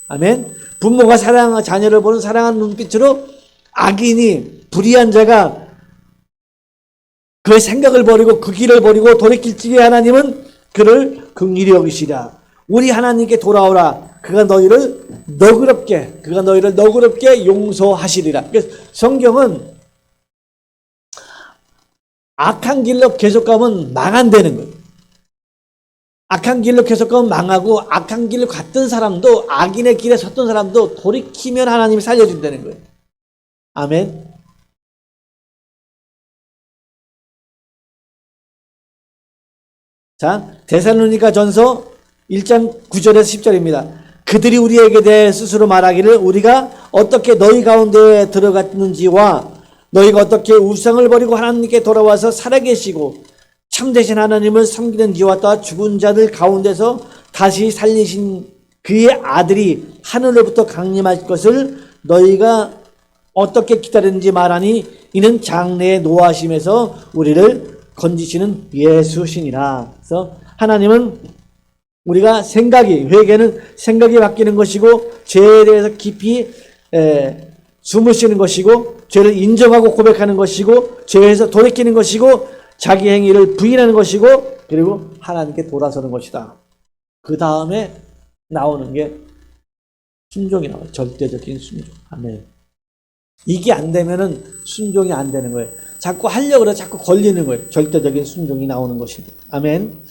아멘. 부모가 자녀를 보는 사랑하는 눈빛으로 악인이, 불의한 자가 그 생각을 버리고 그 길을 버리고 돌이킬 적에 하나님은 그를 긍휼히 여기시라. 우리 하나님께 돌아오라. 그가 너희를 너그럽게 용서하시리라. 그래서 성경은 악한 길로 계속 가면 망한다는 거예요. 악한 길로 계속 가면 망하고, 악한 길로 갔던 사람도, 악인의 길에 섰던 사람도 돌이키면 하나님이 살려준다는 거예요. 아멘. 자, 데살로니가 전서 1장 9절에서 10절입니다. 그들이 우리에게 대해 스스로 말하기를 우리가 어떻게 너희 가운데에 들어갔는지와 너희가 어떻게 우상을 버리고 하나님께 돌아와서 살아계시고 참되신 하나님을 섬기는지와 또 죽은 자들 가운데서 다시 살리신 그의 아들이 하늘로부터 강림할 것을 너희가 어떻게 기다리는지 말하니 이는 장래의 노하심에서 우리를 건지시는 예수시니라. 그래서 하나님은 우리가 회개는 생각이 바뀌는 것이고 죄에 대해서 깊이 숨을 쉬는 것이고 죄를 인정하고 고백하는 것이고 죄에서 돌이키는 것이고 자기 행위를 부인하는 것이고 그리고 하나님께 돌아서는 것이다. 그 다음에 나오는 게 순종이 나와요. 절대적인 순종. 아멘. 이게 안 되면은 순종이 안 되는 거예요. 자꾸 하려고 그래 자꾸 걸리는 거예요. 절대적인 순종이 나오는 것입니다. 아멘.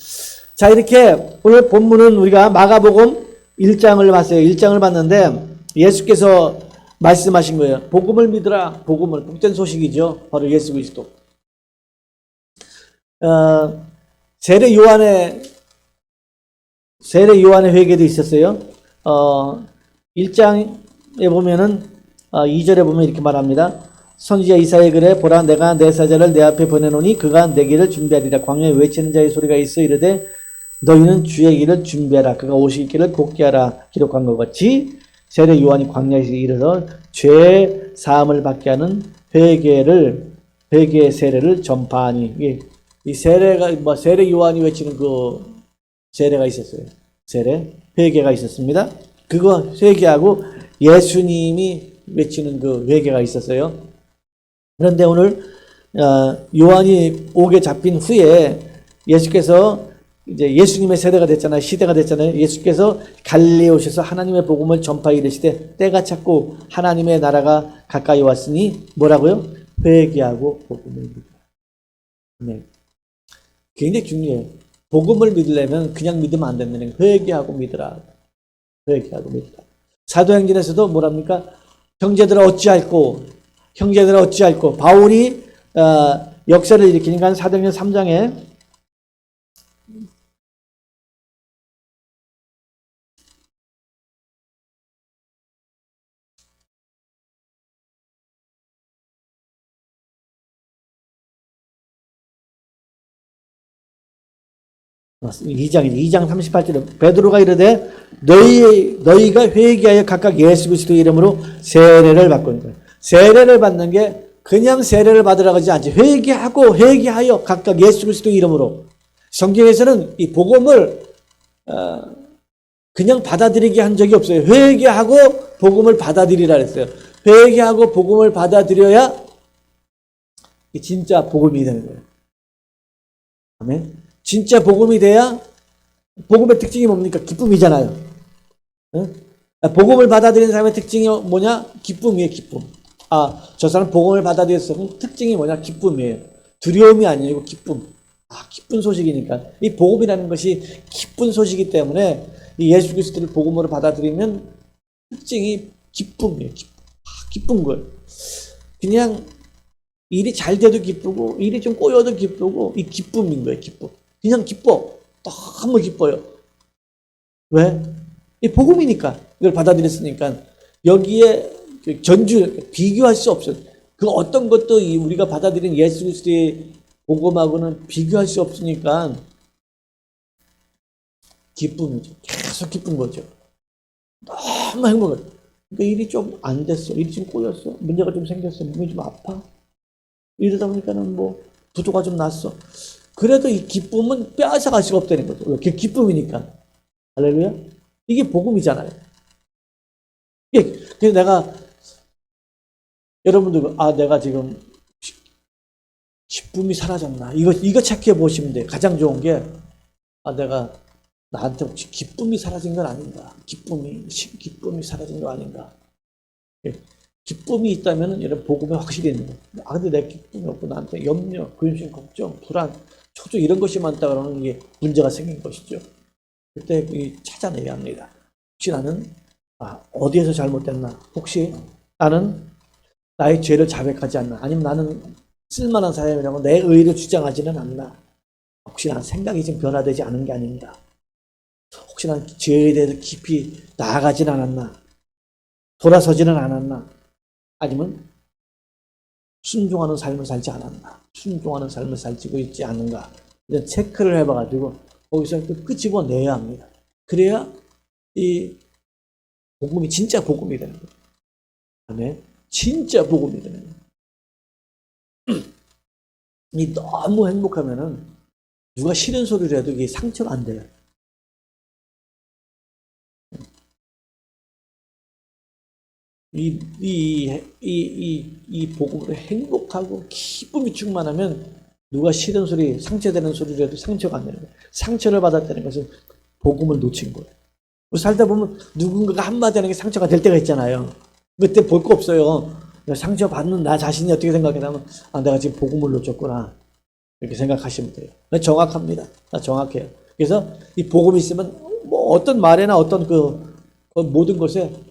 자, 이렇게 오늘 본문은 우리가 마가복음 1장을 봤어요. 1장을 봤는데 예수께서 말씀하신 거예요. 복음을 믿으라. 복된 소식이죠. 바로 예수 그리스도. 세례 요한의 세례 요한의 회개도 있었어요. 1장에 보면은 2절에 보면 이렇게 말합니다. 선지자 이사야 그래 보라 내가 내 사자를 내 앞에 보내노니 그가 내 길을 준비하리라. 광야에 외치는 자의 소리가 있어 이르되 너희는 주의 길을 준비하라. 그가 오실 길을 곧게 하라. 기록한 것 같이 세례 요한이 광야에서 이르러 죄 사함을 받게 하는 회개의 세례를 전파하니, 이 세례가 세례 요한이 외치는 그 세례가 있었어요. 회개가 있었습니다. 그거 회개하고 예수님이 외치는 그 회개가 있었어요. 그런데 오늘 요한이 옥에 잡힌 후에 예수께서 이제 예수님의 세대가 됐잖아요. 시대가 됐잖아요. 예수께서 갈릴리에 오셔서 하나님의 복음을 전파하게 되시되 때가 찼고 하나님의 나라가 가까이 왔으니 뭐라고요? 회개하고 복음을 믿으라. 네. 굉장히 중요해요. 복음을 믿으려면 그냥 믿으면 안 된다는 거예요. 회개하고 믿으라. 회개하고 믿으라. 사도행전에서도 뭐랍니까? 형제들아 어찌할꼬 바울이 역사를 일으키니까 사도행전 3장에 맞습니다. 2장 38절에 베드로가 이르되 너희가 회개하여 각각 예수 그리스도의 이름으로 세례를 받고 있는 거예요. 세례를 받는 게 그냥 세례를 받으라고 하지 않지. 회개하여 각각 예수 그리스도의 이름으로. 성경에서는 이 복음을 그냥 받아들이게 한 적이 없어요. 회개하고 복음을 받아들이라 그랬어요. 회개하고 복음을 받아들여야 진짜 복음이 되는 거예요. 아멘. 진짜 복음이 돼야, 복음의 특징이 뭡니까? 기쁨이잖아요. 복음을 받아들이는 사람의 특징이 뭐냐? 기쁨이에요, 기쁨. 저 사람 복음을 받아들였어. 특징이 뭐냐? 기쁨이에요. 두려움이 아니고 기쁨. 기쁜 소식이니까. 이 복음이라는 것이 기쁜 소식이기 때문에 이 예수 그리스도를 복음으로 받아들이면 특징이 기쁨이에요, 기쁜 거예요. 그냥 일이 잘 돼도 기쁘고, 일이 좀 꼬여도 기쁘고, 이 기쁨인 거예요, 기쁨. 그냥 기뻐. 너무 기뻐요. 왜? 이 복음이니까. 이걸 받아들였으니까. 여기에 비교할 수 없어요. 그 어떤 것도 우리가 받아들인 예수 그리스도의 복음하고는 비교할 수 없으니까 기쁨이죠. 계속 기쁜 거죠. 너무 행복해요. 그러니까 일이 좀 안 됐어. 일이 좀 꼬였어. 문제가 좀 생겼어. 몸이 좀 아파. 이러다 보니까는 부도가 좀 났어. 그래도 이 기쁨은 빼앗아갈 수가 없다는 거죠. 왜? 기쁨이니까. 할렐루야? 이게 복음이잖아요. 그래서 내가, 여러분들, 내가 지금 기쁨이 사라졌나? 이거 체크해 보시면 돼요. 가장 좋은 게, 내가 나한테 혹시 기쁨이 사라진 건 아닌가? 기쁨이 사라진 거 아닌가? 기쁨이 있다면 여러분 복음에 확실히 있는 거예요. 근데 내 기쁨이 없고 나한테 염려, 근심, 걱정, 불안, 초조 이런 것이 많다 그러면 이게 문제가 생긴 것이죠. 그때 찾아내야 합니다. 혹시 나는 어디에서 잘못됐나? 혹시 나는 나의 죄를 자백하지 않나? 아니면 나는 쓸만한 사람이라고 내 의를 주장하지는 않나? 혹시 나는 생각이 좀 변화되지 않은 게 아닌가? 혹시 나는 죄에 대해서 깊이 나아가진 않았나? 돌아서지는 않았나? 아니면 순종하는 삶을 살지 않았나? 순종하는 삶을 살지고 있지 않은가? 이런 체크를 해봐가지고 거기서 끄집어내야 합니다. 그래야 이 복음이 진짜 복음이 되는 거예요. 아멘. 진짜 복음이 되는 거예요. 이 너무 행복하면은 누가 싫은 소리를 해도 이게 상처가 안 돼요. 이 복음으로 행복하고 기쁨이 충만하면 누가 싫은 소리, 상처되는 소리를 해도 상처가 안 되는 거예요. 상처를 받았다는 것은 복음을 놓친 거예요. 살다 보면 누군가가 한마디 하는 게 상처가 될 때가 있잖아요. 그때 볼 거 없어요. 상처받는 나 자신이 어떻게 생각하냐면 내가 지금 복음을 놓쳤구나. 이렇게 생각하시면 돼요. 정확합니다. 정확해요. 그래서 이 복음이 있으면 뭐 어떤 말에나 어떤 그 모든 것에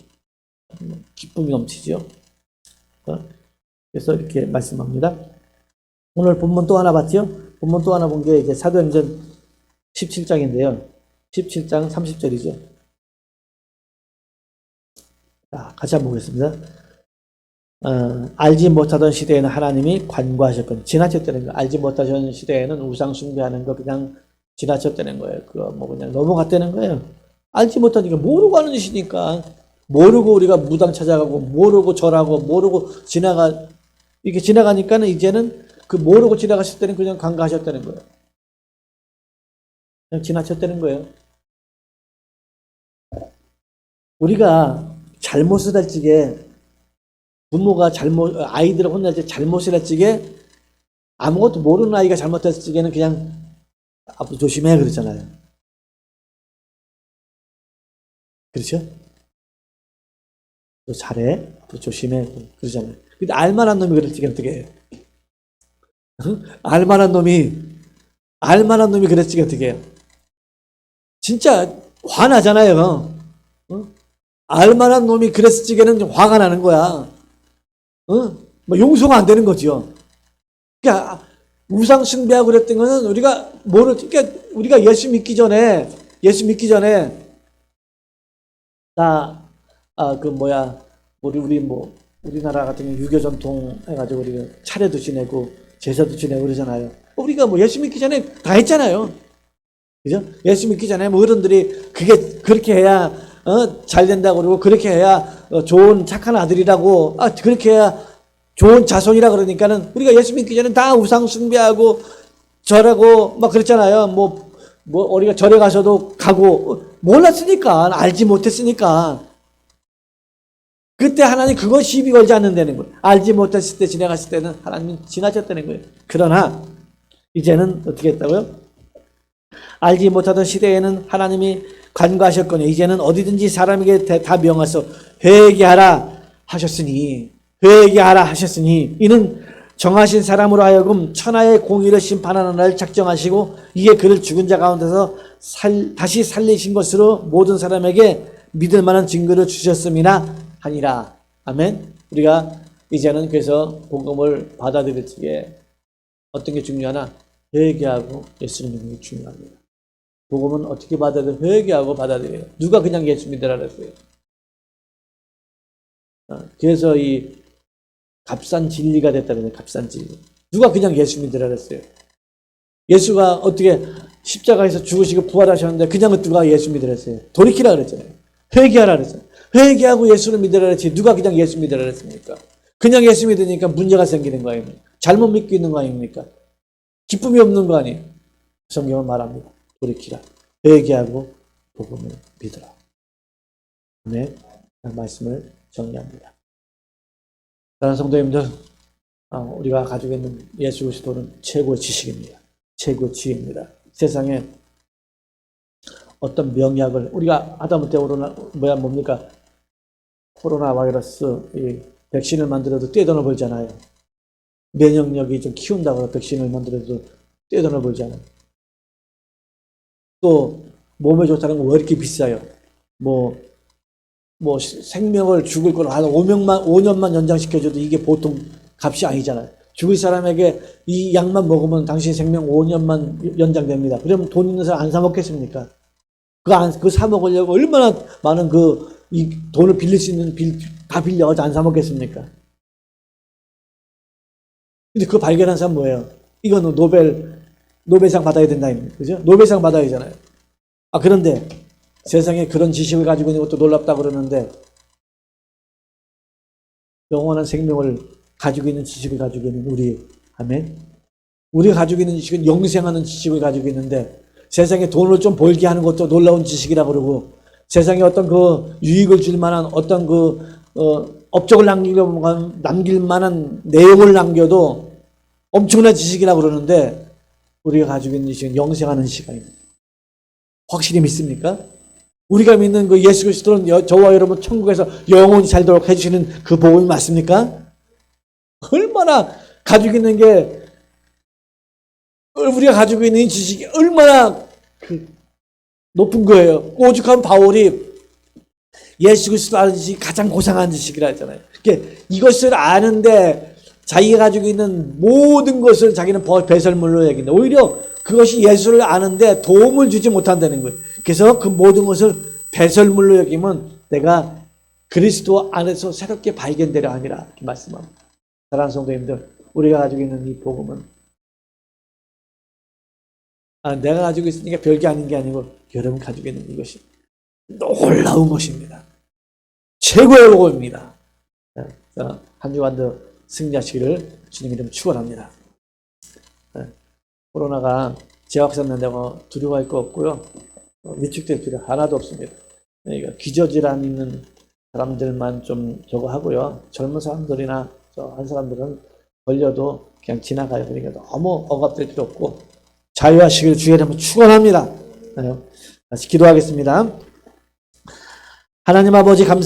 기쁨이 넘치죠. 그래서 이렇게 말씀합니다. 오늘 본문 또 하나 봤죠? 본문 또 하나 본 게 이제 사도행전 17장인데요. 17장 30절이죠. 자, 같이 한번 보겠습니다. 알지 못하던 시대에는 하나님이 관과하셨거든요. 지나쳤다는 거. 알지 못하던 시대에는 우상 숭배하는 거 그냥 지나쳤다는 거예요. 그거 뭐 그냥 넘어갔다는 거예요. 알지 못하니까 모르고 하는 짓이니까. 모르고 우리가 무당 찾아가고 모르고 절하고 모르고 이렇게 지나가니까는 이제는 그 모르고 지나갔을 때는 그냥 간과하셨다는 거예요. 그냥 지나쳤다는 거예요. 우리가 잘못을 할 적에 부모가 아이들을 혼낼 때 잘못을 할 적에 아무것도 모르는 아이가 잘못했을 적에는 그냥 앞으로 조심해 그러잖아요. 그렇죠? 너 잘해? 너 조심해 그러잖아요. 근데 알만한 놈이 그럴 적에 어떻게 해요? 알만한 놈이 그럴 적에 어떻게 해요? 진짜 화나잖아요. 알만한 놈이 그랬을 적에는 화가 나는 거야. 뭐 용서가 안 되는 거죠. 그러니까 우상 숭배하고 그랬던 거는 그러니까 우리가 예수 믿기 전에 우리나라 같은 경우 유교 전통 해가지고 우리가 차례도 지내고 제사도 지내고 그러잖아요. 우리가 뭐 예수 믿기 전에 다 했잖아요. 그죠? 예수 믿기 전에 뭐 어른들이 그렇게 해야 잘 된다고 그러고 그렇게 해야 좋은 착한 아들이라고 그렇게 해야 좋은 자손이라 그러니까는 우리가 예수 믿기 전에 다 우상 숭배하고 절하고 막 그랬잖아요. 뭐 우리가 절에 가서도 가고 몰랐으니까 알지 못했으니까 그때 하나님 그거 시비 걸지 않는다는 거예요. 알지 못했을 때 지나갔을 때는 하나님이 지나쳤다는 거예요. 그러나 이제는 어떻게 했다고요? 알지 못하던 시대에는 하나님이 간과하셨거니 이제는 어디든지 사람에게 다 명하서 회개하라 하셨으니 이는 정하신 사람으로 하여금 천하의 공의를 심판하는 날 작정하시고 이에 그를 죽은 자 가운데서 다시 살리신 것으로 모든 사람에게 믿을 만한 증거를 주셨음이나 하니라. 아멘. 우리가 이제는 그래서 복음을 받아들일 적에 어떤 게 중요하나? 회개하고 예수를 믿는 게 중요합니다. 복음은 어떻게 받아들여요? 회개하고 받아들여요. 누가 그냥 예수 믿으라 그랬어요? 그래서 이 값싼 진리가 됐다는 거예요. 값싼 진리. 누가 그냥 예수 믿으라 그랬어요? 예수가 어떻게 십자가에서 죽으시고 부활하셨는데 그냥 누가 예수 믿으라 그랬어요? 돌이키라 그랬잖아요. 회개하라 그랬잖아요. 회개하고 예수를 믿으라 그랬지 누가 그냥 예수 믿으라 그랬습니까? 그냥 예수 믿으니까 문제가 생기는 거 아닙니까? 잘못 믿고 있는 거 아닙니까? 기쁨이 없는 거 아니에요? 성경은 말합니다. 돌이키라. 회개하고 복음을 믿으라. 네, 말씀을 정리합니다. 다른 성도님들, 우리가 가지고 있는 예수 그리스도는 최고의 지식입니다. 최고의 지혜입니다. 세상에 어떤 명약을 우리가 하다못해 뭡니까? 코로나 바이러스 이 백신을 만들어도 떼돈을 벌잖아요. 면역력이 좀 키운다고 백신을 만들어도 떼돈을 벌잖아요. 또 몸에 좋다는 거 왜 이렇게 비싸요? 뭐 생명을 죽을 걸 한 5년만 연장시켜줘도 이게 보통 값이 아니잖아요. 죽을 사람에게 이 약만 먹으면 당신 생명 5년만 연장됩니다. 그러면 돈 있는 사람 안 사 먹겠습니까? 그거 사 먹으려고 얼마나 많은 이 돈을 빌릴 수 있는 다 빌려가지고 안 사 먹겠습니까? 근데 그거 발견한 사람 뭐예요? 이거는 노벨상 받아야 된다. 그죠? 노벨상 받아야 되잖아요. 그런데 세상에 그런 지식을 가지고 있는 것도 놀랍다 그러는데 영원한 생명을 가지고 있는 지식을 가지고 있는 우리, 아멘? 우리가 가지고 있는 지식은 영생하는 지식을 가지고 있는데 세상에 돈을 좀 벌게 하는 것도 놀라운 지식이라고 그러고 세상에 어떤 유익을 줄 만한 어떤 업적을 남길 만한 내용을 남겨도 엄청난 지식이라고 그러는데 우리가 가지고 있는 지식은 영생하는 시간입니다. 확실히 믿습니까? 우리가 믿는 예수 그리스도는 저와 여러분 천국에서 영원히 살도록 해주시는 그 복음이 맞습니까? 얼마나 가지고 있는 게 우리가 가지고 있는 지식이 얼마나 높은 거예요. 오죽하면 바울이 예수 그리스도 아는 지식이 가장 고상한 지식이라 했잖아요. 그러니까 이것을 아는데 자기가 가지고 있는 모든 것을 자기는 배설물로 여긴다. 오히려 그것이 예수를 아는데 도움을 주지 못한다는 거예요. 그래서 그 모든 것을 배설물로 여기면 내가 그리스도 안에서 새롭게 발견되려 함이라 이렇게 말씀합니다. 사랑하는 성도님들, 우리가 가지고 있는 이 복음은 내가 가지고 있으니까 별게 아닌 게 아니고 여러분 가지고 있는 이것이 놀라운 것입니다. 최고의 복음입니다. 한 주간도 승리하시기를 주님 이름 축원합니다. 코로나가 재확산된다고 두려워할 거 없고요. 위축될 필요 하나도 없습니다. 그러니까 기저질환 있는 사람들만 좀 저거 하고요. 젊은 사람들이나 한 사람들은 걸려도 그냥 지나가요. 그러니까 너무 억압될 필요 없고 자유하시기를 주의 이름으로 축원합니다. 다시 기도하겠습니다. 하나님 아버지 감사.